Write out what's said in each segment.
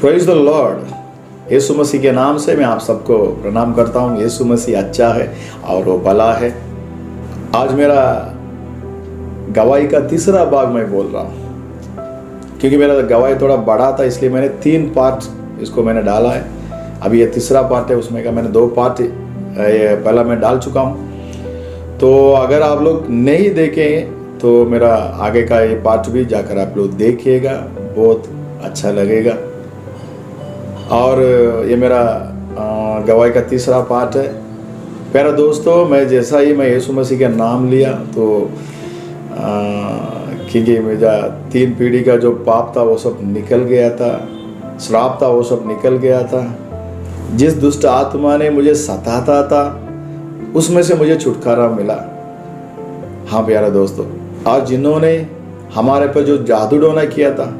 Praise the lord. Yeshu Masih के नाम से मैं आप सबको प्रणाम करता हूँ। यीशु मसीह अच्छा है और वो भला है। आज मेरा गवाही का तीसरा भाग मैं बोल रहा हूँ, क्योंकि मेरा गवाही थोड़ा बड़ा था, इसलिए मैंने 3 पार्ट इसको मैंने डाला है। अभी ये तीसरा पार्ट है, उसमें का मैंने 2 पार्ट पहला मैं डाल चुका हूँ। तो अगर आप लोग नहीं देखें तो मेरा आगे का ये पार्ट भी जाकर आप लोग देखिएगा, बहुत अच्छा लगेगा। और ये मेरा गवाही का तीसरा पार्ट है। प्यारे दोस्तों, मैं जैसा ही मैं यीशु मसीह का नाम लिया तो क्योंकि मेरा 3 पीढ़ी का जो पाप था वो सब निकल गया था, श्राप था वो सब निकल गया था। जिस दुष्ट आत्मा ने मुझे सताता था उसमें से मुझे छुटकारा मिला। हाँ प्यारे दोस्तों, आज जिन्होंने हमारे पर जो जादू टोना किया था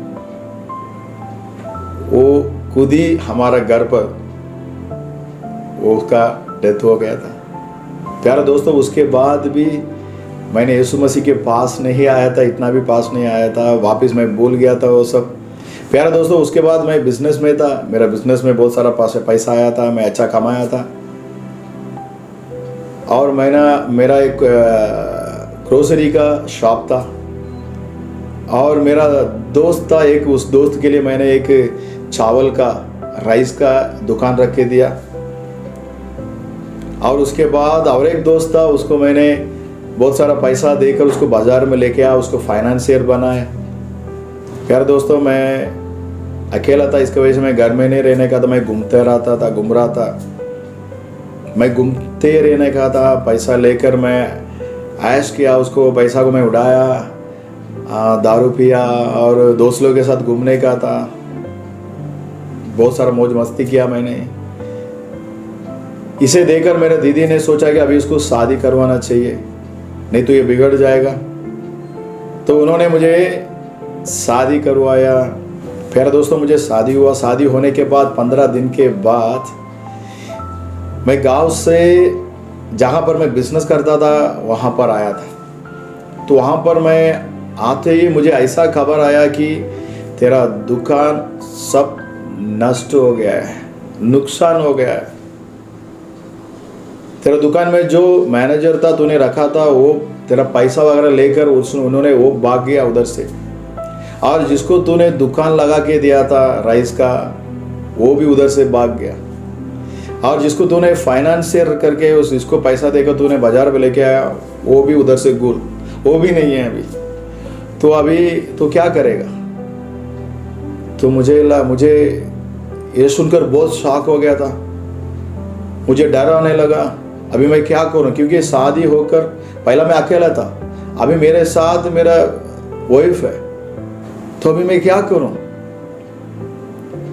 वो खुद ही हमारा घर पर वो उसका डेथ हो गया था। प्यारे दोस्तों, उसके बाद भी मैंने यीशु मसीह के पास नहीं आया था, इतना भी पास नहीं आया था, वापस मैं भूल गया था वो सब। प्यारे दोस्तों, उसके बाद मैं बिजनेस में था, मेरा बिजनेस में बहुत सारा पैसा आया था, मैं अच्छा कमाया था। और मेरा एक ग्रोसरी का शॉप था और मेरा दोस्त था एक, उस दोस्त के लिए मैंने एक चावल का राइस का दुकान रख के दिया। और उसके बाद और एक दोस्त था, उसको मैंने बहुत सारा पैसा देकर उसको बाजार में लेके आया, उसको फाइनेंशियर बनाया। प्यारे दोस्तों, मैं अकेला था, इसकी वजह से मैं घर में नहीं रहने का था, मैं घूमते रहता था, घूम रहा था, मैं घूमते रहने का था। पैसा लेकर मैं ऐश किया, उसको पैसा को मैं उड़ाया, दारू पिया और दोस्त लोगों के साथ घूमने का था, बहुत सारा मौज मस्ती किया मैंने। इसे देखकर मेरे दीदी ने सोचा कि अभी इसको शादी करवाना चाहिए, नहीं तो ये बिगड़ जाएगा। तो उन्होंने मुझे शादी करवाया। फिर दोस्तों, मुझे शादी हुआ। शादी होने के बाद 15 दिन के बाद मैं गांव से जहां पर मैं बिजनेस करता था वहां पर आया था। तो वहां पर मैं आते ही मुझे ऐसा खबर आया कि तेरा दुकान सब नष्ट हो गया है, नुकसान हो गया है। तेरा दुकान में जो मैनेजर था तूने रखा था वो तेरा पैसा वगैरह लेकर उन्होंने वो भाग गया उधर से। और जिसको तूने दुकान लगा के दिया था राइस का वो भी उधर से भाग गया। और जिसको तूने फाइनेंशियर करके जिसको पैसा देकर तूने बाजार में लेके आया वो भी उधर से गुल, वो भी नहीं है अभी। तो अभी तो क्या करेगा? तो मुझे ये सुनकर बहुत शॉक हो गया था, मुझे डर आने लगा। अभी मैं क्या करूं? क्योंकि शादी होकर पहला मैं अकेला था, अभी मेरे साथ मेरा वाइफ है, तो अभी मैं क्या करूं?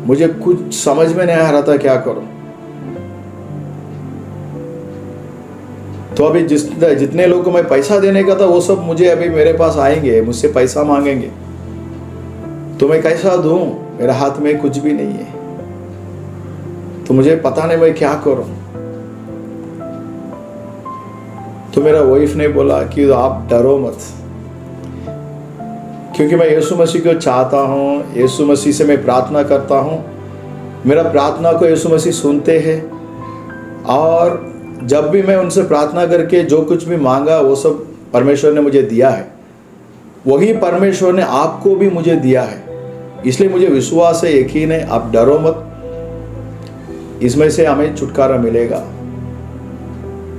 मुझे कुछ समझ में नहीं आ रहा था क्या करूं। तो अभी जितने लोगों को मैं पैसा देने का था वो सब मुझे अभी मेरे पास आएंगे, मुझसे पैसा मांगेंगे, तो मैं कैसा दूं? मेरे हाथ में कुछ भी नहीं है। तो मुझे पता नहीं मैं क्या करूं। तो मेरा वाइफ ने बोला कि आप डरो मत, क्योंकि मैं यीशु मसीह को चाहता हूं, यीशु मसीह से मैं प्रार्थना करता हूं, मेरा प्रार्थना को यीशु मसीह सुनते हैं। और जब भी मैं उनसे प्रार्थना करके जो कुछ भी मांगा वो सब परमेश्वर ने मुझे दिया है, वही परमेश्वर ने आपको भी मुझे दिया है। इसलिए मुझे विश्वास है, यकीन है, आप डरो मत, इसमें से हमें छुटकारा मिलेगा।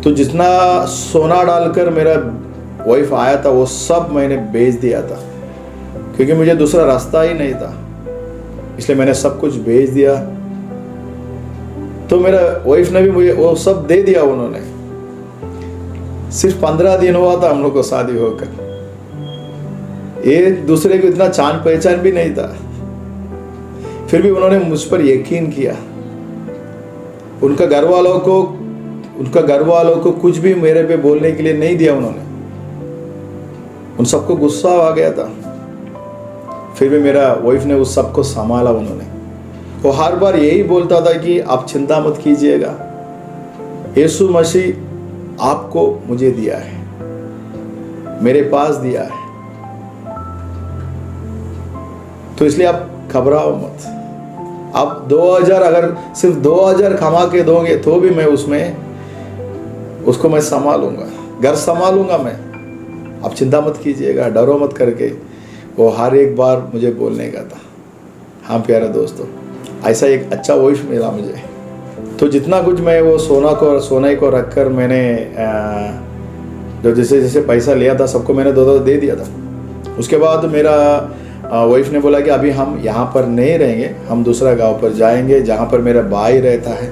तो जितना सोना डालकर मेरा वाइफ आया था वो सब मैंने बेच दिया था, क्योंकि मुझे दूसरा रास्ता ही नहीं था, इसलिए मैंने सब कुछ बेच दिया। तो मेरा वाइफ ने भी मुझे वो सब दे दिया। उन्होंने सिर्फ 15 दिन हुआ था हम लोग को शादी होकर, एक दूसरे को इतना जान पहचान भी नहीं था, फिर भी उन्होंने मुझ पर यकीन किया। उनका घर वालों को कुछ भी मेरे पे बोलने के लिए नहीं दिया उन्होंने, उन सबको गुस्सा आ गया था, फिर भी मेरा वाइफ ने उस सबको संभाला। उन्होंने वो हर बार यही बोलता था कि आप चिंता मत कीजिएगा, यीशु मसीह आपको मुझे दिया है, मेरे पास दिया है, तो इसलिए आप घबराओ मत। अब 2000 अगर सिर्फ 2000 कमा के दोगे तो भी मैं उसमें उसको मैं संभालूंगा, घर संभालूंगा मैं। आप चिंता मत कीजिएगा, डरो मत करके वो हर एक बार मुझे बोलने का था। हाँ प्यारे दोस्तों, ऐसा एक अच्छा वॉइस मिला मुझे। तो जितना कुछ मैं वो सोने को रख कर मैंने जो जैसे जैसे पैसा लिया था सबको मैंने दो दे दिया था। उसके बाद मेरा वाइफ ने बोला कि अभी हम यहाँ पर नहीं रहेंगे, हम दूसरा गांव पर जाएंगे जहाँ पर मेरा भाई रहता है।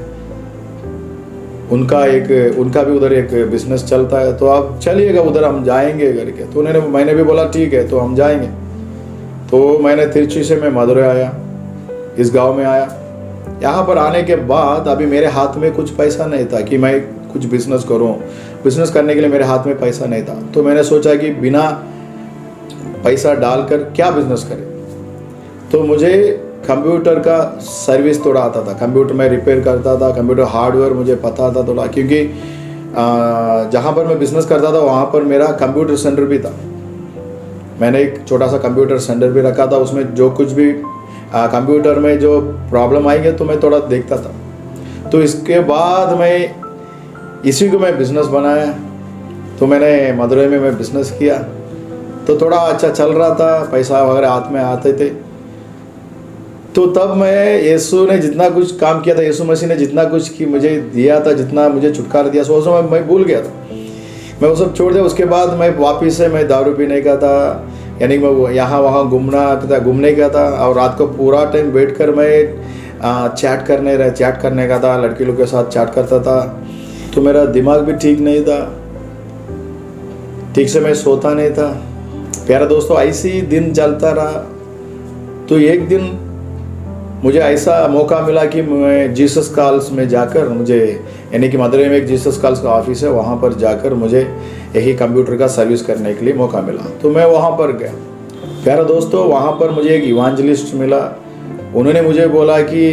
उनका भी उधर एक बिजनेस चलता है, तो आप चलिएगा उधर, हम जाएंगे करके। तो मैंने भी बोला ठीक है, तो हम जाएंगे। तो मैंने तिरुचि से मैं मदुरै आया, इस गांव में आया। यहाँ पर आने के बाद अभी मेरे हाथ में कुछ पैसा नहीं था कि मैं कुछ बिजनेस करूँ। बिजनेस करने के लिए मेरे हाथ में पैसा नहीं था। तो मैंने सोचा कि बिना पैसा डालकर क्या बिजनेस करें। तो मुझे कंप्यूटर का सर्विस थोड़ा आता था, कंप्यूटर में रिपेयर करता था, कंप्यूटर हार्डवेयर मुझे पता था थोड़ा, क्योंकि जहाँ पर मैं बिजनेस करता था वहाँ पर मेरा कंप्यूटर सेंटर भी था। मैंने एक छोटा सा कंप्यूटर सेंटर भी रखा था, उसमें जो कुछ भी कंप्यूटर में जो प्रॉब्लम आएंगे तो मैं थोड़ा देखता था। तो इसके बाद मैं इसी को मैं बिज़नेस बनाया। तो मैंने मदुरै में मैं बिज़नेस किया, तो थोड़ा अच्छा चल रहा था, पैसा वगैरह हाथ में आते थे। तो तब मैं यीशु ने जितना कुछ काम किया था, यीशु मसीह ने जितना कुछ की मुझे दिया था, जितना मुझे छुटकारा दिया, सो मैं भूल गया था। मैं वो सब छोड़ दिया। उसके बाद मैं वापस से मैं दारू पीने का था, यानी मैं यहाँ वहाँ घूमने का था। और रात को पूरा टाइम बैठ कर मैं चैट करने का था, लड़की लोग के साथ चैट करता था। तो मेरा दिमाग भी ठीक नहीं था, ठीक से मैं सोता नहीं था। प्यारे दोस्तों, ऐसे ही दिन चलता रहा। तो एक दिन मुझे ऐसा मौका मिला कि मैं जीसस कॉल्स में जाकर, मुझे यानी कि मदुरै में एक जीसस कॉल्स का ऑफिस है, वहाँ पर जाकर मुझे यही कंप्यूटर का सर्विस करने के लिए मौका मिला। तो मैं वहाँ पर गया। प्यारे दोस्तों, वहाँ पर मुझे एक इवांजलिस्ट मिला। उन्होंने मुझे बोला कि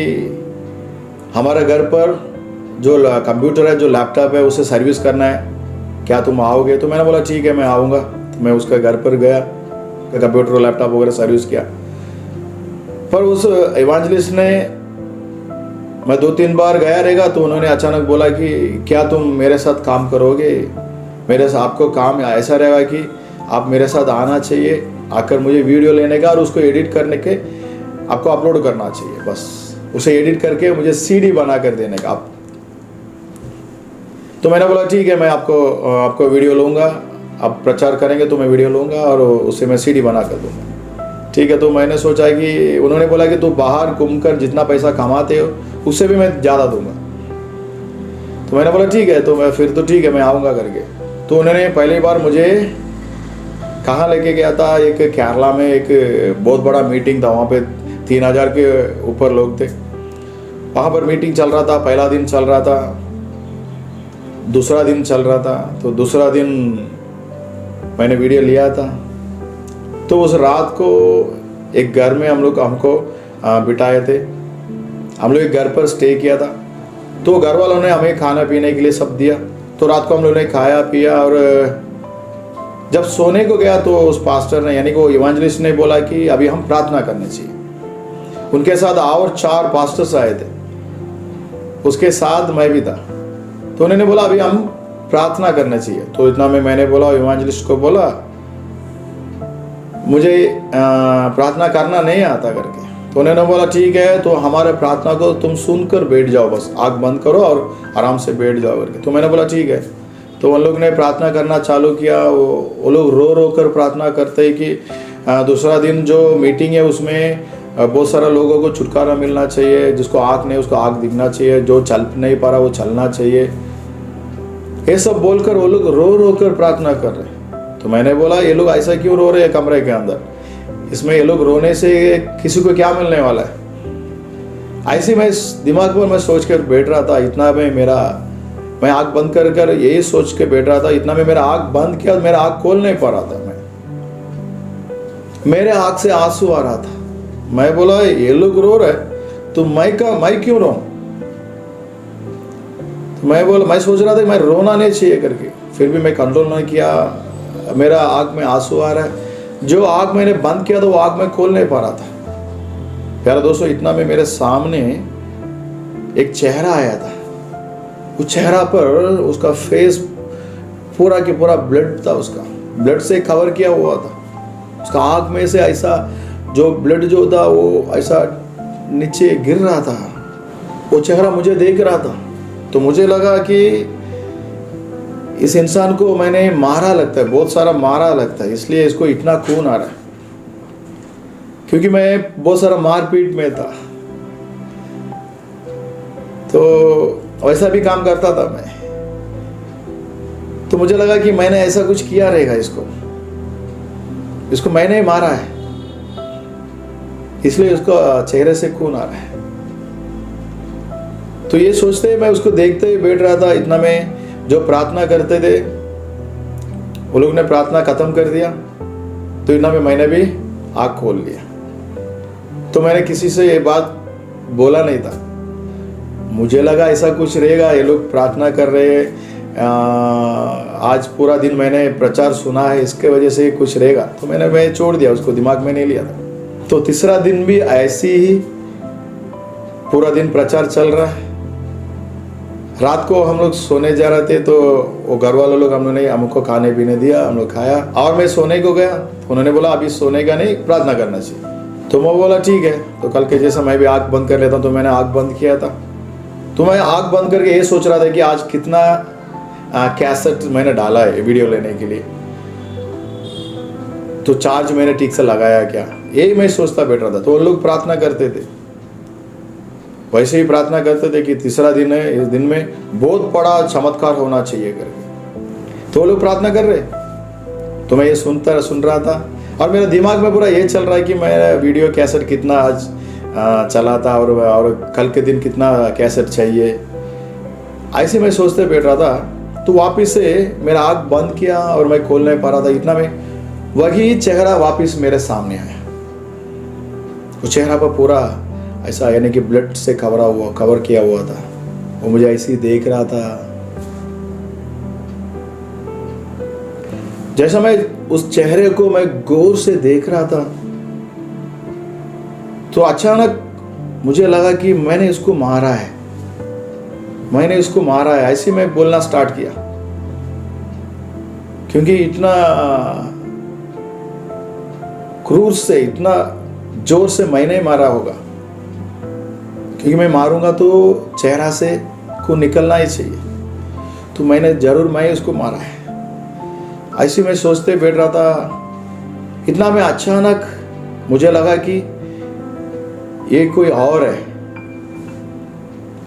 हमारा घर पर जो कंप्यूटर है, जो लैपटॉप है, उसे सर्विस करना है, क्या तुम आओगे? तो मैंने बोला ठीक है, मैं आऊँगा। तो मैं उसका घर पर गया, कंप्यूटर लैपटॉप वगैरह सर्विस किया। पर उस इवांजलिस्ट ने, मैं 2-3 बार गया रहेगा, तो उन्होंने अचानक बोला कि क्या तुम मेरे साथ काम करोगे? मेरे साथ आपको काम ऐसा रहेगा कि आप मेरे साथ आना चाहिए, आकर मुझे वीडियो लेने का और उसको एडिट करने के आपको अपलोड करना चाहिए, बस उसे एडिट करके मुझे सीडी बना कर देने का आप। तो मैंने बोला ठीक है, मैं आपको वीडियो लूँगा, आप प्रचार करेंगे तो मैं वीडियो लूँगा और उससे मैं सीडी बना कर दूँगा। ठीक है। तो मैंने सोचा कि उन्होंने बोला कि तू बाहर घूमकर जितना पैसा कमाते हो उससे भी मैं ज़्यादा दूंगा। तो मैंने बोला ठीक है, तो मैं फिर तो ठीक है, मैं आऊँगा करके। तो उन्होंने पहली बार मुझे कहाँ लेके गया था, एक केरला में एक बहुत बड़ा मीटिंग था। वहाँ पे 3000 के ऊपर लोग थे। वहाँ पर मीटिंग चल रहा था। पहला दिन चल रहा था, दूसरा दिन चल रहा था। तो दूसरा दिन मैंने वीडियो लिया था। तो उस रात को एक घर में हमको बिठाए थे। हम लोग एक घर पर स्टे किया था। तो घर वालों ने हमें खाना पीने के लिए सब दिया। तो रात को हम लोगों ने खाया पिया, और जब सोने को गया तो उस पास्टर ने, यानी कि वो इवांजलिस्ट ने बोला कि अभी हम प्रार्थना करनी चाहिए। उनके साथ और 4 पास्टर्स आए थे, उसके साथ मैं भी था। तो उन्होंने बोला अभी हम प्रार्थना करना चाहिए। तो इतना में मैंने बोला, इवांजलिस्ट को बोला मुझे प्रार्थना करना नहीं आता करके। तो उन्होंने बोला ठीक है, तो हमारे प्रार्थना को तुम सुनकर बैठ जाओ, बस आँख बंद करो और आराम से बैठ जाओ करके। तो मैंने बोला ठीक है। तो उन लोग ने प्रार्थना करना चालू किया। वो लोग रो कर प्रार्थना करते हैं कि दूसरा दिन जो मीटिंग है उसमें बहुत सारा लोगों को छुटकारा मिलना चाहिए, जिसको आँख नहीं उसको आँख दिखना चाहिए, जो चल नहीं पा रहा वो चलना चाहिए। ये सब बोलकर वो लोग रो कर प्रार्थना कर रहे हैं। तो मैंने बोला ये लोग ऐसा क्यों रो रहे हैं कमरे के अंदर? इसमें ये लोग रोने से किसी को क्या मिलने वाला है? ऐसे मैं दिमाग पर मैं सोच कर बैठ रहा था। इतना में मैं आँख बंद कर यही सोच के बैठ रहा था। इतना में मेरा आँख बंद किया, मेरा आँख खोल नहीं पा रहा था। मेरे आँख से आंसू आ रहा था। मैं बोला ये लोग रो रहे तो मैं क्यों रो? मैं सोच रहा था मैं रोना नहीं चाहिए करके, फिर भी मैं कंट्रोल नहीं किया। मेरा आँख में आंसू आ रहा है। जो आँख मैंने बंद किया था वो आँख में खोल नहीं पा रहा था। प्यारे दोस्तों, इतना में मेरे सामने एक चेहरा आया था। उस चेहरा पर उसका फेस पूरा के पूरा ब्लड था, उसका ब्लड से कवर किया हुआ था। उसका आँख में से ऐसा जो ब्लड जो था वो ऐसा नीचे गिर रहा था। वो चेहरा मुझे देख रहा था, तो मुझे लगा कि इस इंसान को मैंने मारा लगता है, बहुत सारा मारा लगता है, इसलिए इसको इतना खून आ रहा है। क्योंकि मैं बहुत सारा मारपीट में था, तो वैसा भी काम करता था मैं। तो मुझे लगा कि मैंने ऐसा कुछ किया रहेगा, इसको मैंने मारा है, इसलिए उसका चेहरे से खून आ रहा है। तो ये सोचते मैं उसको देखते ही बैठ रहा था। इतना में जो प्रार्थना करते थे वो लोग ने प्रार्थना खत्म कर दिया, तो इतना में मैंने भी आँख खोल लिया। तो मैंने किसी से ये बात बोला नहीं था। मुझे लगा ऐसा कुछ रहेगा, ये लोग प्रार्थना कर रहे हैं, आज पूरा दिन मैंने प्रचार सुना है, इसके वजह से कुछ रहेगा, तो मैं छोड़ दिया, उसको दिमाग में नहीं लिया था। तो तीसरा दिन भी ऐसी ही पूरा दिन प्रचार चल रहा है। रात को हम लोग सोने जा रहे थे, तो वो घर वाले लोग हमको खाने पीने दिया, हम लोग खाया और मैं सोने को गया। उन्होंने बोला अभी सोने का नहीं, प्रार्थना करना चाहिए। तो मैं बोला ठीक है, तो कल के जैसा मैं भी आँख बंद कर लेता हूँ। तो मैंने आँख बंद किया था। तो मैं आँख बंद करके ये सोच रहा था कि आज कितना कैसेट मैंने डाला है वीडियो लेने के लिए, तो चार्ज मैंने ठीक से लगाया क्या, यही मैं सोचता बैठ रहा था। तो वो लोग प्रार्थना करते थे, वैसे ही प्रार्थना करते थे कि तीसरा दिन है, इस दिन में बहुत बड़ा चमत्कार होना चाहिए करके। तो वो लोग प्रार्थना कर रहे, तो मैं ये सुन रहा था और मेरे दिमाग में पूरा ये चल रहा है कि मेरा वीडियो कैसेट कितना आज चला था और कल के दिन कितना कैसेट चाहिए, ऐसे मैं सोचते बैठ रहा था। तो वापस से मेरा आँख बंद किया और मैं खोल नहीं पा रहा था। इतना में वही चेहरा वापस मेरे सामने आया। वो चेहरा पर पूरा ऐसा यानी कि ब्लड से कवर किया हुआ था। वो मुझे ऐसे ही देख रहा था। जैसा मैं उस चेहरे को मैं गौर से देख रहा था, तो अचानक मुझे लगा कि मैंने इसको मारा है, ऐसे मैं बोलना स्टार्ट किया। क्योंकि इतना क्रूर से, इतना जोर से मैंने मारा होगा, क्योंकि मैं मारूंगा तो चेहरा से को निकलना ही चाहिए, तो मैं उसको मारा है। ऐसे मैं सोचते बैठ रहा था। इतना में अचानक मुझे लगा कि ये कोई और है।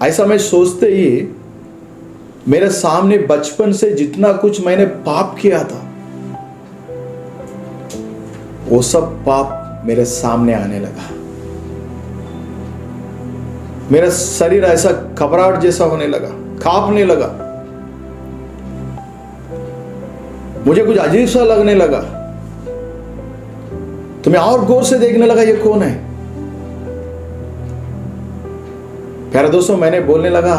ऐसा मैं सोचते ही मेरे सामने बचपन से जितना कुछ मैंने पाप किया था, वो सब पाप मेरे सामने आने लगा। मेरा शरीर ऐसा घबराहट जैसा होने लगा, कांपने लगा, मुझे कुछ अजीब सा लगने लगा। तो मैं और गौर से देखने लगा, ये कौन है। प्यारे दोस्तों, मैंने बोलने लगा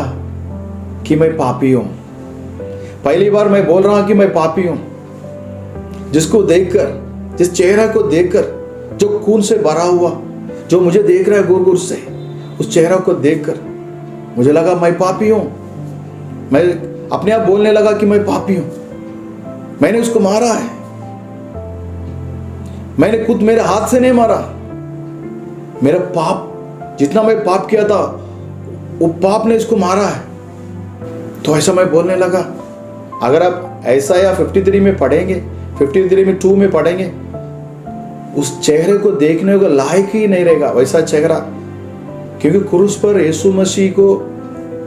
कि मैं पापी हूं। पहली बार मैं बोल रहा हूं कि मैं पापी हूं। जिसको देखकर, जिस चेहरा को देखकर जो खून से भरा हुआ, जो मुझे देख रहा है गुर गुर से, उस चेहरा को देखकर मुझे लगा मैं पापी हूं। मैं अपने आप बोलने लगा कि मैं पापी हूं, मैंने उसको मारा है। मैंने खुद मेरे हाथ से नहीं मारा। मेरा पाप, जितना मैं पाप किया था, वो पाप ने इसको मारा है। तो ऐसा मैं बोलने लगा। अगर आप ऐसा या 53 में पढ़ेंगे, 53 में 2 में पढ़ेंगे, उस चेहरे को देखने को लायक ही नहीं रहेगा वैसा चेहरा। क्योंकि क्रूस पर यीशु मसीह को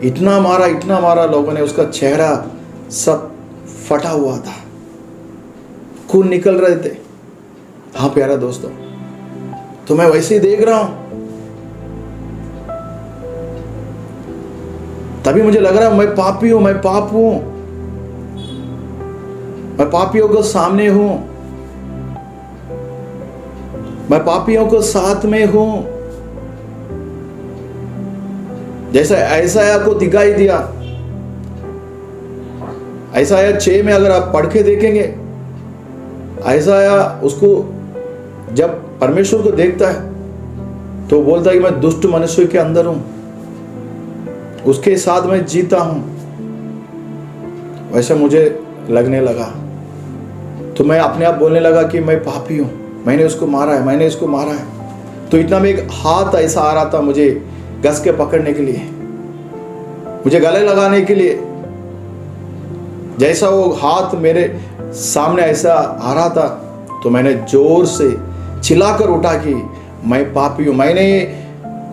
इतना मारा लोगों ने, उसका चेहरा सब फटा हुआ था, खून निकल रहे थे। हाँ प्यारा दोस्तों, तो मैं वैसे ही देख रहा हूं। तभी मुझे लग रहा है मैं पापी हूं, मैं पाप हूं, मैं पापियों के सामने हूं, मैं पापियों के साथ में हूं। जैसा ऐसाया को दिखाई दिया। ऐसाया 6 में अगर आप पढ़ के देखेंगे, ऐसाया उसको जब परमेश्वर को देखता है तो बोलता है कि मैं दुष्ट मनुष्य के अंदर हूं, उसके साथ मैं जीता हूं। वैसा मुझे लगने लगा, तो मैं अपने आप बोलने लगा कि मैं पापी हूं, मैंने उसको मारा है, मैंने इसको मारा है। तो इतना में एक हाथ ऐसा आ रहा था मुझे घस के पकड़ने के लिए, मुझे गले लगाने के लिए। जैसा वो हाथ मेरे सामने ऐसा आ रहा था, तो मैंने जोर से चिल्लाकर उठा कि मैं पापी हूं, मैंने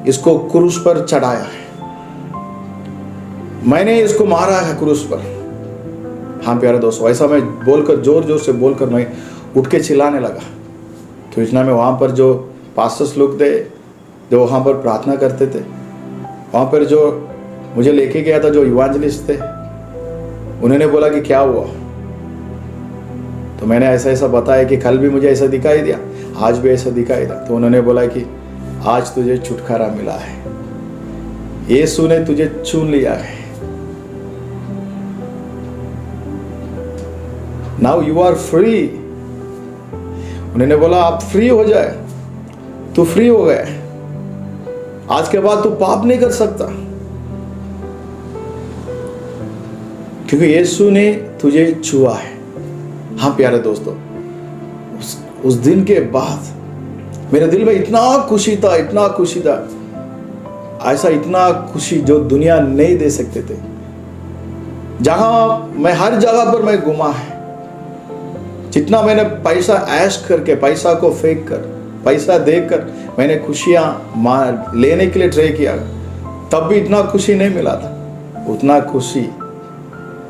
इसको क्रूस पर चढ़ाया है, मैंने इसको मारा है क्रूस पर। हाँ प्यारे दोस्तों, ऐसा मैं बोलकर, जोर जोर से बोलकर मैं उठ के चिल्लाने लगा। तो इतना में वहाँ पर जो पास्टर्स लोग थे, जो वहाँ पर प्रार्थना करते थे, वहाँ पर जो मुझे लेके गया था, जो इवांजलिस्ट थे, उन्होंने बोला कि क्या हुआ। तो मैंने ऐसा ऐसा बताया कि कल भी मुझे ऐसा दिखाई दिया, आज भी ऐसा दिखाई दिया। तो उन्होंने बोला कि आज तुझे छुटकारा मिला है, यीशु ने तुझे चुन लिया है, नाउ यू आर फ्री। उन्होंने बोला आप फ्री हो जाए, तू फ्री हो गया, आज के बाद तू पाप नहीं कर सकता, क्योंकि यीशु ने तुझे छुआ है। हाँ प्यारे दोस्तों, उस दिन के बाद मेरे दिल में इतना खुशी था, इतना खुशी था, ऐसा इतना खुशी जो दुनिया नहीं दे सकते थे। जहां मैं हर जगह पर मैं घुमा है, जितना मैंने पैसा ऐश करके, पैसा को फेंक कर, पैसा देकर मैंने खुशियां लेने के लिए ट्राई किया, तब भी इतना खुशी नहीं मिला था। उतना खुशी,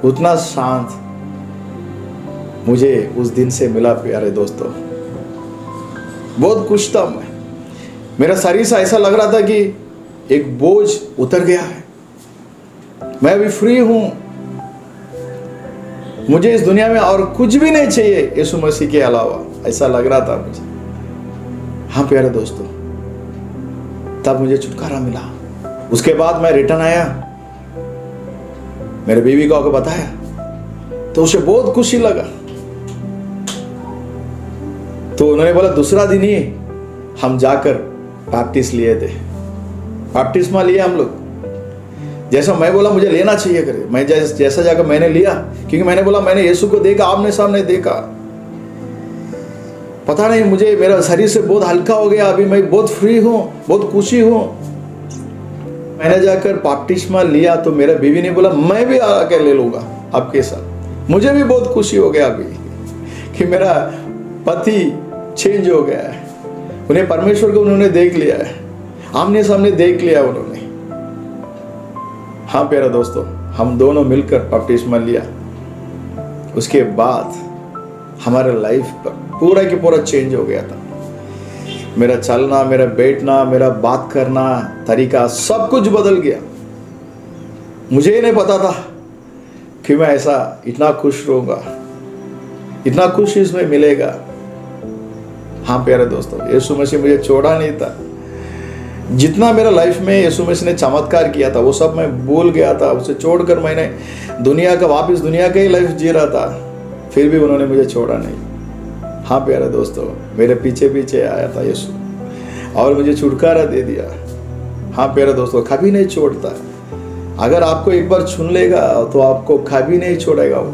उतना शांत मुझे उस दिन से मिला प्यारे दोस्तों। बहुत खुश था मैं, मेरा शरीर से ऐसा लग रहा था कि एक बोझ उतर गया है, मैं अभी फ्री हूं, मुझे इस दुनिया में और कुछ भी नहीं चाहिए यीशु मसीह के अलावा, ऐसा लग रहा था मुझे। हाँ प्यारे दोस्तों, तब मुझे छुटकारा मिला। उसके बाद मैं रिटर्न आया, मेरे बीवी को आकर बताया, तो उसे बहुत खुशी लगा। तो उन्होंने बोला दूसरा दिन ही हम जाकर बैप्टिस्ट लिए थे, बैप्टिस्मा लिया हम लोग। जैसा मैं बोला मुझे लेना चाहिए करे, मैं जैसा जाकर मैंने लिया, क्योंकि मैंने बोला मैंने यीशु को देखा, आमने सामने देखा। पता नहीं, मुझे मेरा शरीर से बहुत हल्का हो गया, अभी मैं बहुत फ्री हूं, बहुत खुशी हूं। मैंने जाकर बपतिस्मा लिया, तो मेरा बीवी ने बोला मैं भी आकर ले लूंगा आपके साथ। मुझे भी बहुत खुशी हो गया अभी कि मेरा पति चेंज हो गया है, उन्हें परमेश्वर को उन्होंने देख लिया है, आमने सामने देख लिया उन्होंने। हाँ प्यारे दोस्तों, हम दोनों मिलकर बपतिस्मा लिया। उसके बाद हमारे लाइफ पर पूरा की पूरा चेंज हो गया था। मेरा चलना, मेरा बैठना, मेरा बात करना तरीका, सब कुछ बदल गया। मुझे ही नहीं पता था कि मैं ऐसा इतना खुश रहूंगा, इतना खुश इसमें मिलेगा। हाँ प्यारे दोस्तों, यीशु मसीह मुझे छोड़ा नहीं था। जितना मेरा लाइफ में यीशु मसीह ने चमत्कार किया था, वो सब मैं भूल गया था। उसे छोड़कर मैंने वापस दुनिया का ही लाइफ जी रहा था, फिर भी उन्होंने मुझे छोड़ा नहीं। हाँ प्यारे दोस्तों, मेरे पीछे पीछे आया था यीशु और मुझे छुटकारा दे दिया। हाँ प्यारे दोस्तों, कभी नहीं छोड़ता। अगर आपको एक बार चुन लेगा तो आपको कभी नहीं छोड़ेगा, वो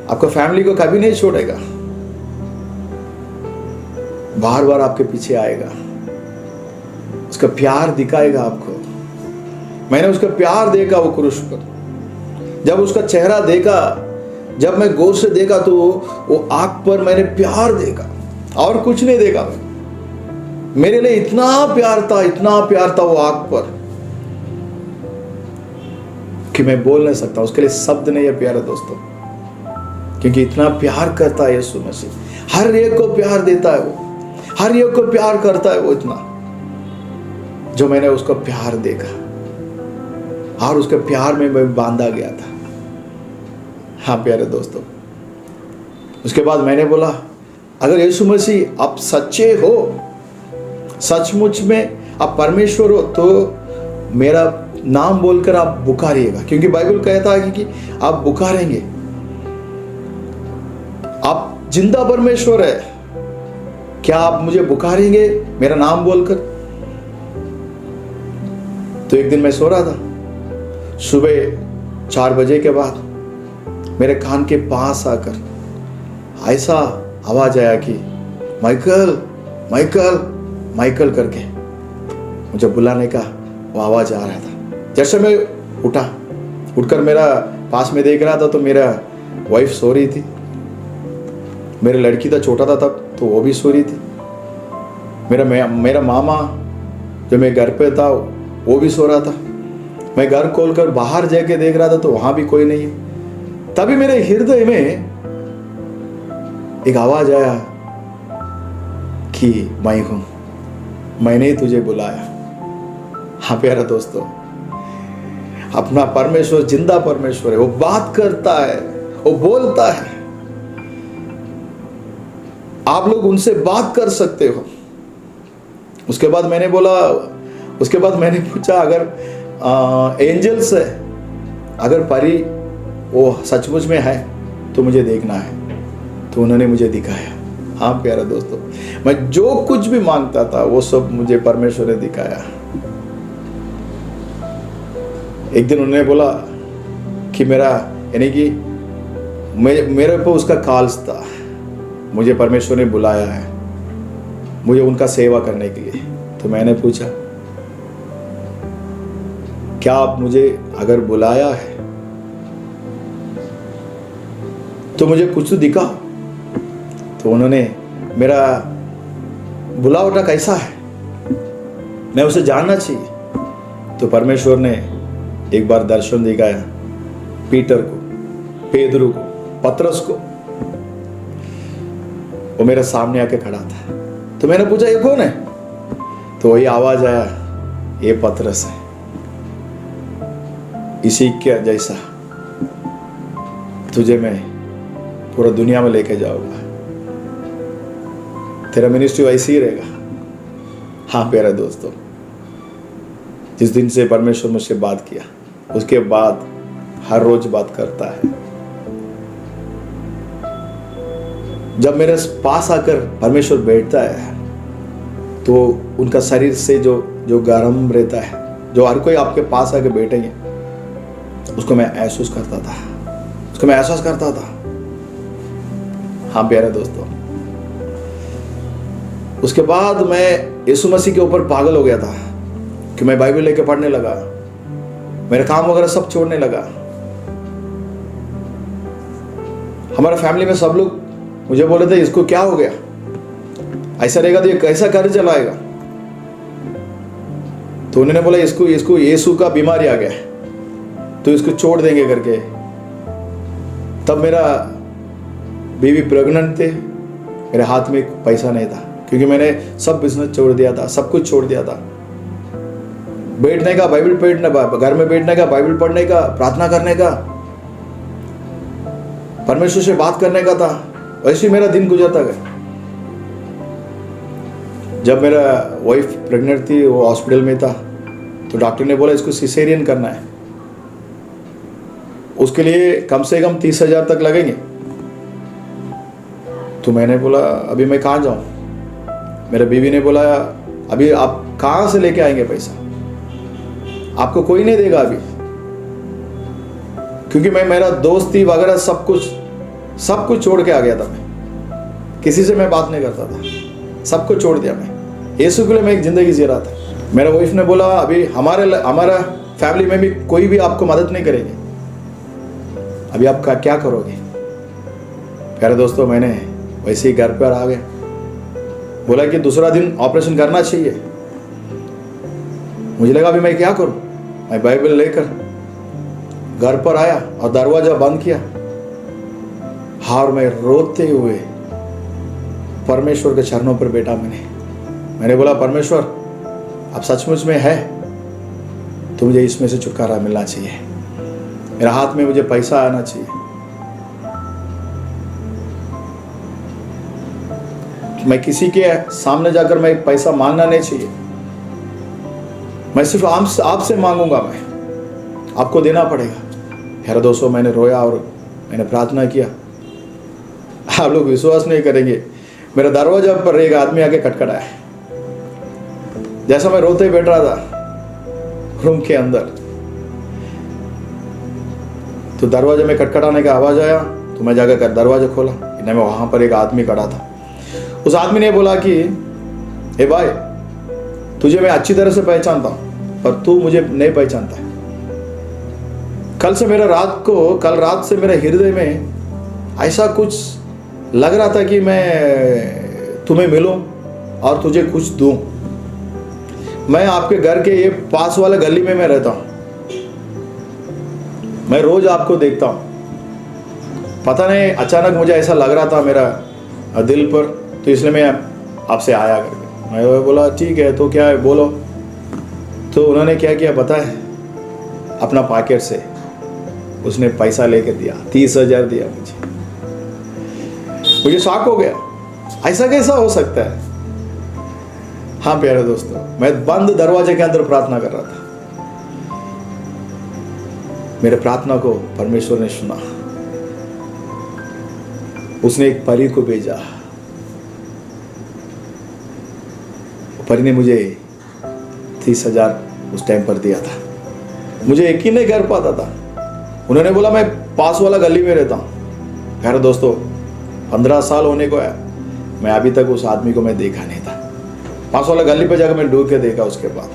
आपको फैमिली को कभी नहीं छोड़ेगा, बार बार आपके पीछे आएगा, उसका प्यार दिखाएगा आपको। मैंने उसका प्यार देखा वो क्रूस पर, जब उसका चेहरा देखा, जब मैं गौर से देखा, तो वो आंख पर मैंने प्यार देखा और कुछ नहीं देखा। मेरे लिए इतना प्यार था, इतना प्यार था वो आंख पर कि मैं बोल नहीं सकता, उसके लिए शब्द नहीं है प्यारे दोस्तों। क्योंकि इतना प्यार करता है यीशु मसीह, हर एक को प्यार देता है वो, हर एक को प्यार करता है वो इतना, जो मैंने उसका प्यार देखा और उसके प्यार में मैं बांधा गया था। हाँ प्यारे दोस्तों, उसके बाद मैंने बोला अगर यीशु मसीह आप सच्चे हो, सचमुच में आप परमेश्वर हो, तो मेरा नाम बोलकर आप पुकारिएगा। क्योंकि बाइबल कहता है कि आप पुकारेंगे, आप जिंदा परमेश्वर है, क्या आप मुझे पुकारेंगे मेरा नाम बोलकर? तो एक दिन मैं सो रहा था, सुबह 4 बजे के बाद मेरे कान के पास आकर ऐसा आवाज आया कि माइकल माइकल माइकल करके मुझे बुलाने का वो आवाज आ रहा था। जैसे मैं उठकर मेरा पास में देख रहा था तो मेरा वाइफ सो रही थी, मेरी लड़की था, छोटा था तब, तो वो भी सो रही थी। मेरा मामा जो मैं घर पे था वो भी सो रहा था। मैं घर खोलकर बाहर जाके देख रहा था तो वहां भी कोई नहीं है। तभी मेरे हृदय में एक आवाज आया कि मैं हूं, मैंने ही तुझे बुलाया। हाँ प्यारा दोस्तों, अपना परमेश्वर जिंदा परमेश्वर है, वो बात करता है, वो बोलता है। आप लोग उनसे बात कर सकते हो। उसके बाद मैंने पूछा अगर एंजल्स है, अगर परी वो सचमुच में है तो मुझे देखना है। तो उन्होंने मुझे दिखाया। हाँ प्यारे दोस्तों, मैं जो कुछ भी मांगता था वो सब मुझे परमेश्वर ने दिखाया। एक दिन उन्होंने बोला कि मेरे पे उसका कॉल्स था, मुझे परमेश्वर ने बुलाया है मुझे उनका सेवा करने के लिए। तो मैंने पूछा क्या आप मुझे अगर बुलाया है तो मुझे कुछ तो दिखाओ। तो उन्होंने मेरा बुलावटा कैसा है, मैं उसे जानना चाहिए। तो परमेश्वर ने एक बार दर्शन दिखाया पीटर को, पेदरू को, पतरस को। वो मेरे सामने आके खड़ा था। तो मैंने पूछा ये कौन है? तो वही आवाज आया, ये पतरस है, इसी के जैसा तुझे मैं पूरा दुनिया में लेके जाऊंगा, तेरा मिनिस्ट्री वैसे ही रहेगा। हाँ प्यारे दोस्तों, जिस दिन से परमेश्वर मुझसे बात किया उसके बाद हर रोज बात करता है। जब मेरे पास आकर परमेश्वर बैठता है तो उनका शरीर से जो गर्म रहता है, जो हर कोई आपके पास आकर बैठेंगे उसको मैं एहसास करता था। हाँ प्यारे दोस्तों, उसके बाद मैं यीशु मसीह के ऊपर पागल हो गया था कि मैं बाइबल लेके पढ़ने लगा, मेरे काम वगैरह सब छोड़ने लगा। हमारा फैमिली में सब लोग मुझे बोले थे इसको क्या हो गया, ऐसा रहेगा तो ये कैसा घर चलाएगा। तो उन्होंने बोला इसको यीशु का बीमारी आ गया है तो इसको छोड़ देंगे करके। तब मेरा बीवी प्रेग्नेंट थे, मेरे हाथ में पैसा नहीं था क्योंकि मैंने सब बिजनेस छोड़ दिया था, सब कुछ छोड़ दिया था। बैठने का, बाइबल पढ़ने, घर में बैठने का, बाइबल पढ़ने का, प्रार्थना करने का, परमेश्वर से बात करने का था, वैसे ही मेरा दिन गुजरता गया। जब मेरा वाइफ प्रेग्नेंट थी, वो हॉस्पिटल में था, तो डॉक्टर ने बोला इसको सिसेरियन करना है, उसके लिए कम से कम 30,000 तक लगेंगे। तो मैंने बोला अभी मैं कहाँ जाऊं? मेरे बीवी ने बोला अभी आप कहाँ से लेके आएंगे पैसा, आपको कोई नहीं देगा अभी, क्योंकि मेरा दोस्ती वगैरह सब कुछ छोड़ के आ गया था। मैं किसी से मैं बात नहीं करता था, सब कुछ छोड़ दिया। मैं यीशु के लिए मैं एक जिंदगी जी रहा था। मेरा वाइफ ने बोला अभी हमारा फैमिली में भी कोई भी आपको मदद नहीं करेंगे, अभी आप क्या करोगे? प्यारे दोस्तों, मैंने वैसे ही घर पर आ गया, बोला कि दूसरा दिन ऑपरेशन करना चाहिए। मुझे लगा अभी मैं क्या करूं? मैं बाइबल लेकर घर पर आया और दरवाजा बंद किया, और मैं रोते हुए परमेश्वर के चरणों पर बैठा। मैंने बोला परमेश्वर अब सचमुच में है तो मुझे इसमें से छुटकारा मिलना चाहिए, मेरे हाथ में मुझे पैसा आना चाहिए। मैं किसी के सामने जाकर मैं पैसा मांगना नहीं चाहिए, मैं सिर्फ आपसे मांगूंगा, मैं आपको देना पड़ेगा। यार दोस्तों, मैंने रोया और मैंने प्रार्थना किया। आप लोग विश्वास नहीं करेंगे, मेरा दरवाजा पर एक आदमी आके खटखटाया। जैसा मैं रोते बैठ रहा था, रूम के अंदर। तो दरवाजे में खटखटाने का आवाज़ आया, तो मैं जाकर दरवाजा खोला। इन्हें में वहाँ पर एक आदमी खड़ा था। उस आदमी ने बोला कि हे भाई, तुझे मैं अच्छी तरह से पहचानता हूँ, पर तू मुझे नहीं पहचानता है। कल रात से मेरे हृदय में ऐसा कुछ लग रहा था कि मैं तुम्हें मिलूं और तुझे कुछ दूं। मैं आपके घर के ये पास वाले गली में मैं रहता हूँ, मैं रोज आपको देखता हूँ। पता नहीं अचानक मुझे ऐसा लग रहा था मेरा दिल पर, तो इसलिए मैं आपसे आया करके। मैं बोला ठीक है, तो क्या है बोलो। तो उन्होंने क्या किया पता है, अपना पॉकेट से उसने पैसा लेके दिया, 30,000 दिया मुझे शॉक हो गया, ऐसा कैसा हो सकता है। हाँ प्यारे दोस्तों, मैं बंद दरवाजे के अंदर प्रार्थना कर रहा था। मेरे प्रार्थना को परमेश्वर ने सुना, उसने एक परी को भेजा। परी ने मुझे 30,000 उस टाइम पर दिया था। मुझे यकीन नहीं कर पाता था। उन्होंने बोला मैं पास वाला गली में रहता हूँ। प्यारे दोस्तों, 15 साल होने को है, मैं अभी तक उस आदमी को मैं देखा नहीं था। पास वाला गली पे जाकर मैं ढूंढ के देखा, उसके बाद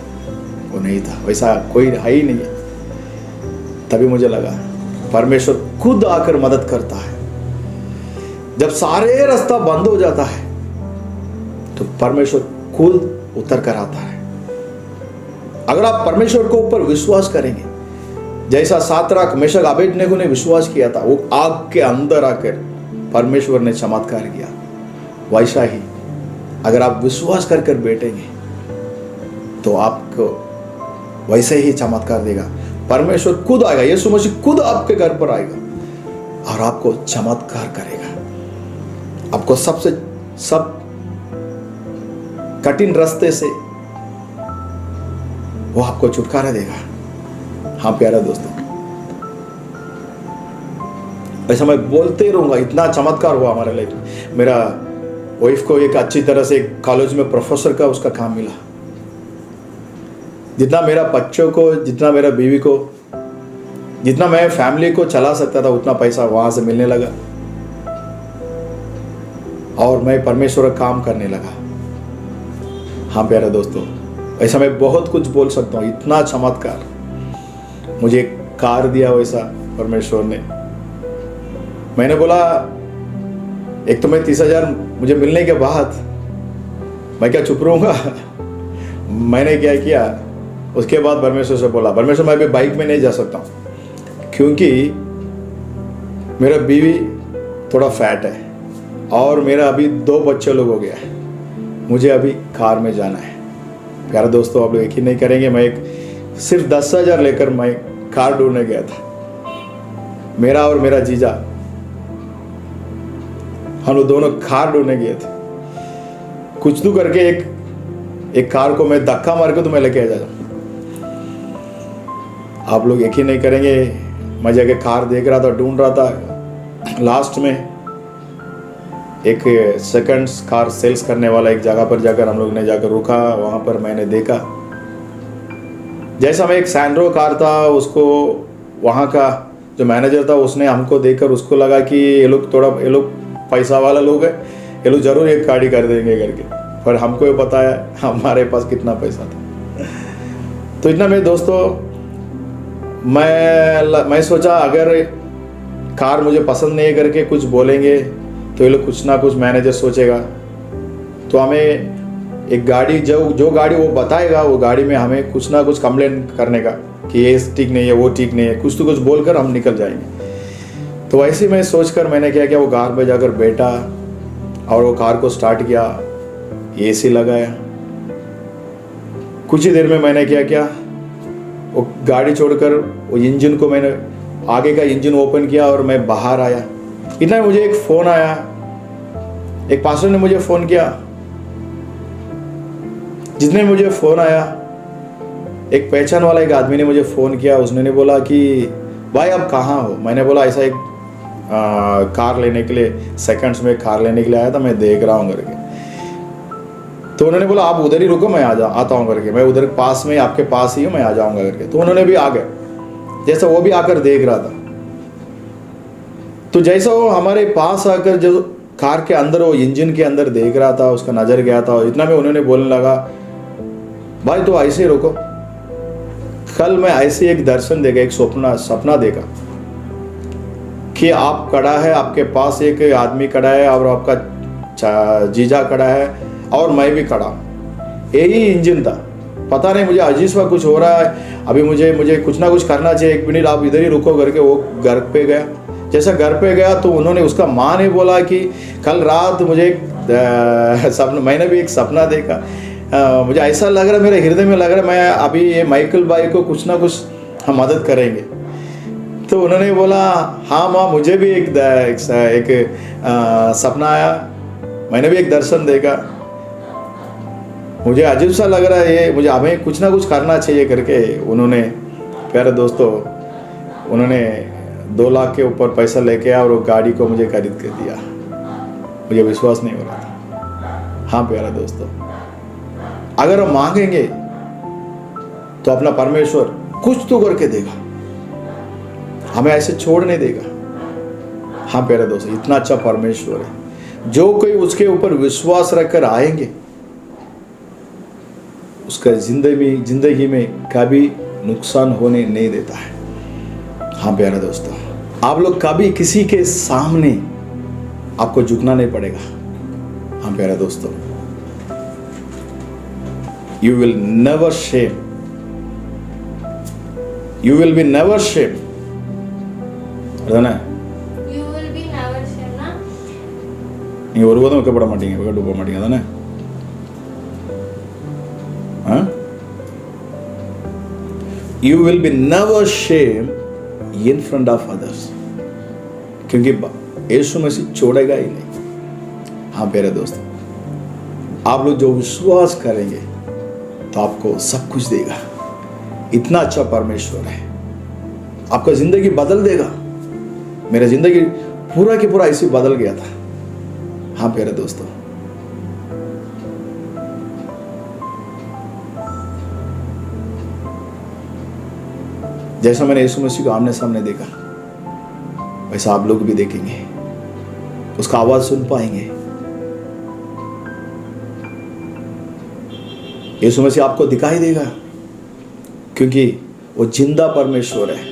वो नहीं था, वैसा कोई है ही नहीं है। तभी मुझे लगा परमेश्वर खुद आकर मदद करता है। जब सारे रास्ता बंद हो जाता है तो परमेश्वर खुद उतर कर आता है। अगर आप परमेश्वर को ऊपर विश्वास करेंगे, जैसा सातराक मेशक अबेदनगो ने विश्वास किया था, वो आग के अंदर आकर परमेश्वर ने चमत्कार किया, वैसा ही अगर आप विश्वास कर कर बैठेंगे तो आपको वैसे ही चमत्कार देगा। परमेश्वर खुद आएगा, यीशु मसीह खुद आपके घर पर आएगा और आपको चमत्कार करेगा। आपको सब कठिन रास्ते से वो आपको छुटकारा देगा। हाँ प्यारा दोस्तों, ऐसा मैं बोलते रहूंगा। इतना चमत्कार हुआ हमारे लाइफ में। मेरा वाइफ को एक अच्छी तरह से कॉलेज में प्रोफेसर का उसका काम मिला। जितना मेरा बच्चों को, जितना मेरा बीवी को, जितना मैं फैमिली को चला सकता था, उतना पैसा वहां से मिलने लगा और मैं परमेश्वर का काम करने लगा। हाँ प्यारे दोस्तों, ऐसा मैं बहुत कुछ बोल सकता हूँ। इतना चमत्कार, मुझे कार दिया वैसा परमेश्वर ने। मैंने बोला एक तो मैं 30,000 मुझे मिलने के बाद मैं क्या चुप रहूंगा। मैंने क्या किया, उसके बाद परमेश्वर से बोला, परमेश्वर मैं अभी बाइक में नहीं जा सकता हूँ क्योंकि मेरा बीवी थोड़ा फैट है और मेरा अभी 2 बच्चे लोग हो गया है, मुझे अभी कार में जाना है। प्यारे दोस्तों, आप लोग यकीन नहीं करेंगे, मैं सिर्फ 10,000 लेकर मैं कार ढूंढने गया था। मेरा और मेरा जीजा, हम लोग दोनों कार ढूंढने गए थे। कुछ तो करके एक कार को मैं धक्का मार के तो मैं लेके आ जाता। आप लोग यकीन नहीं करेंगे, मैं जाके कार देख रहा था, ढूंढ रहा था। लास्ट में एक सेकंड कार सेल्स करने वाला एक जगह पर जाकर हम लोग ने जाकर रुका। वहां पर मैंने देखा, जैसा मैं एक सैंड्रो कार था, उसको वहां का जो मैनेजर था उसने हमको देखकर उसको लगा कि ये लोग पैसा वाला लोग है, ये लोग जरूर एक गाड़ी कर देंगे करके। पर हमको ये पता है हमारे पास कितना पैसा था। तो इतना मेरे दोस्तों, मैं सोचा अगर कार मुझे पसंद नहीं करके कुछ बोलेंगे तो ये लोग कुछ ना कुछ मैनेजर सोचेगा, तो हमें एक गाड़ी जो गाड़ी वो बताएगा वो गाड़ी में हमें कुछ ना कुछ कंप्लेंट करने का कि ये ठीक नहीं है, वो ठीक नहीं है, कुछ तो कुछ बोलकर हम निकल जाएंगे। तो वैसे मैं सोचकर मैंने क्या किया, वो कार पे जाकर बैठा और वो कार को स्टार्ट किया, एसी लगाया। कुछ ही देर में मैंने क्या किया, वो गाड़ी छोड़कर वो इंजन को मैंने आगे का इंजन ओपन किया और मैं बाहर आया। इतना मुझे एक फोन आया, एक पास्टर ने मुझे फोन किया। जितने मुझे फोन आया, एक पहचान वाला एक आदमी ने मुझे फोन किया। उसने बोला कि भाई आप कहाँ हो। मैंने बोला ऐसा एक कार लेने के लिए, सेकंड्स में कार लेने के लिए आया था, मैं देख रहा हूँ करके। तो उन्होंने बोला आप उधर ही रुको, मैं आता हूँ करके, मैं उधर पास में आपके पास ही हूँ, मैं आ जाऊँगा करके। तो उन्होंने भी आ गए, जैसा वो भी आकर देख रहा था। तो जैसा वो हमारे पास आकर जो कार के अंदर, वो इंजन के अंदर देख रहा था, उसका नज़र गया था। और इतना में उन्होंने बोलने लगा, भाई तो ऐसे ही रुको, कल मैं ऐसे एक दर्शन देगा, एक सपना देगा कि आप खड़ा है, आपके पास एक आदमी खड़ा है और आपका जीजा खड़ा है और मैं भी खड़ा हूँ। यही इंजन था। पता नहीं मुझे अजीब सा कुछ हो रहा है, अभी मुझे कुछ ना कुछ करना चाहिए, 1 मिनट आप इधर ही रुको करके वो घर पे गया। जैसा घर पे गया तो उन्होंने, उसका माँ ने बोला कि कल रात मुझे सपना, मैंने भी एक सपना देखा, मुझे ऐसा लग रहा है, मेरे हृदय में लग रहा है मैं अभी ये माइकल भाई को कुछ ना कुछ हम मदद करेंगे। तो उन्होंने बोला, हाँ माँ मुझे भी एक सपना आया, मैंने भी एक दर्शन देखा, मुझे अजीब सा लग रहा है ये, मुझे हमें कुछ ना कुछ करना चाहिए करके उन्होंने, प्यारे दोस्तों, उन्होंने 2 लाख के ऊपर पैसा लेके आया और वो गाड़ी को मुझे खरीद के दिया। मुझे विश्वास नहीं हो रहा था। हाँ प्यारे दोस्तों, अगर हम मांगेंगे तो अपना परमेश्वर कुछ तो करके देगा, हमें ऐसे छोड़ नहीं देगा। हाँ प्यारे दोस्तों, इतना अच्छा परमेश्वर है। जो कोई उसके ऊपर विश्वास रखकर आएंगे, उसका जिंदगी में कभी नुकसान होने नहीं देता है। हाँ प्यारे दोस्तों, आप लोग कभी किसी के सामने आपको झुकना नहीं पड़ेगा। हाँ प्यारे दोस्तों, you will never shame, you will be never shame, you will be never shame ना? நீங்க ஒருபோதும் வைக்கப்பட மாட்டீங்க, வைக்கப்பட்டு போக மாட்டீங்க தானே? You will be never shame in front of others, क्योंकि यीशु मसीह छोड़ेगा ही नहीं। हाँ प्यारे दोस्तों, आप लोग जो विश्वास करेंगे तो आपको सब कुछ देगा। इतना अच्छा परमेश्वर है, आपका जिंदगी बदल देगा। मेरा जिंदगी पूरा की पूरा ऐसे बदल गया था। हाँ प्यारे दोस्तों, जैसा मैंने यीशु मसीह को आमने सामने देखा, वैसा आप लोग भी देखेंगे, उसका आवाज सुन पाएंगे। यीशु मसीह आपको दिखाई देगा, क्योंकि वो जिंदा परमेश्वर है।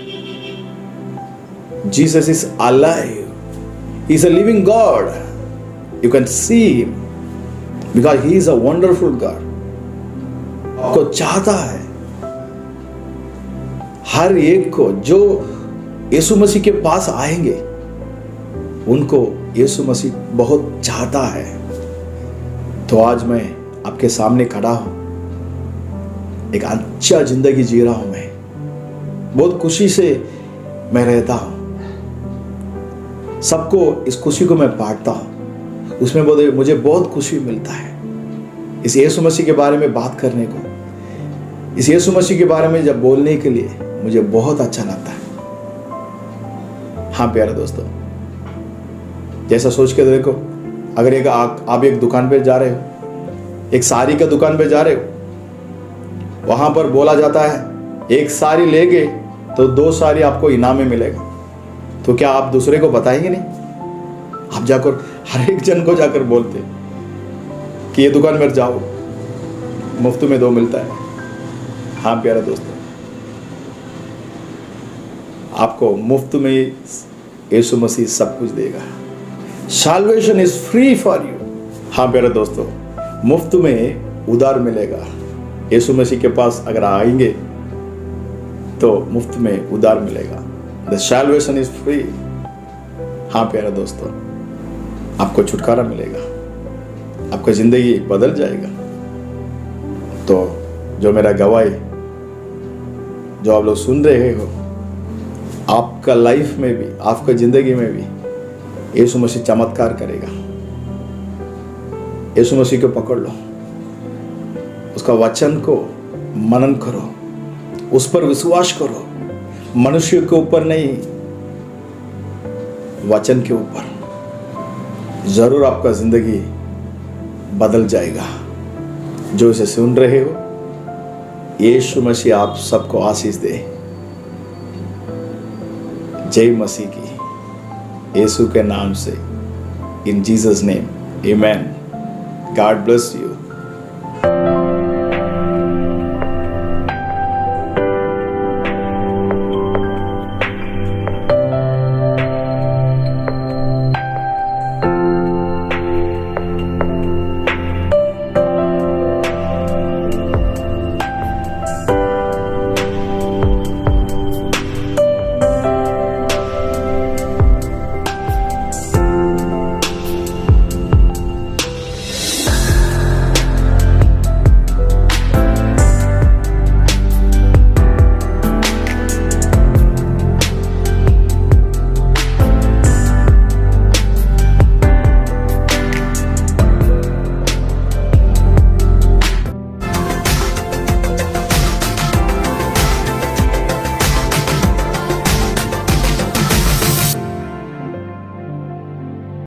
Jesus is alive, he is a living God, you can see him because he is a wonderful God. आपको चाहता है, हर एक को जो यीशु मसीह के पास आएंगे उनको यीशु मसीह बहुत चाहता है। तो आज मैं आपके सामने खड़ा हूं, एक अच्छा जिंदगी जी रहा हूं, मैं बहुत खुशी से मैं रहता हूं, सबको इस खुशी को मैं बांटता हूं, उसमें मुझे बहुत खुशी मिलता है। इस यीशु मसीह के बारे में बात करने को, इस यीशु मसीह के बारे में जब बोलने के लिए मुझे बहुत अच्छा लगता है। हाँ प्यारे दोस्तों, जैसा सोच के देखो, अगर आप एक दुकान पे जा रहे हो, एक साड़ी का दुकान पे जा रहे हो, वहां पर बोला जाता है एक साड़ी लेंगे तो 2 साड़ी आपको इनाम में मिलेगा। तो क्या आप दूसरे को बताएंगे नहीं? आप जाकर हर एक जन को जाकर बोलते कि ये दुकान में जाओ, मुफ्त में 2 मिलता है। हाँ प्यारे दोस्तों, आपको मुफ्त में यीशु मसीह सब कुछ देगा। Salvation is free for you. हाँ प्यारे दोस्तों, मुफ्त में उधार मिलेगा। यीशु मसीह के पास अगर आएंगे तो मुफ्त में उधार मिलेगा। The salvation is free. हाँ प्यारे दोस्तों, आपको छुटकारा मिलेगा, आपका जिंदगी बदल जाएगा। तो जो मेरा गवाही जो आप लोग सुन रहे हो, आपका लाइफ में भी, आपका जिंदगी में भी यीशु मसीह चमत्कार करेगा। यीशु मसीह को पकड़ लो, उसका वचन को मनन करो, उस पर विश्वास करो, मनुष्य के ऊपर नहीं, वचन के ऊपर। जरूर आपका जिंदगी बदल जाएगा। जो इसे सुन रहे हो, यीशु मसीह आप सबको आशीष दे। जय मसीह की, यीशु के नाम से, इन Jesus name, amen. God bless you.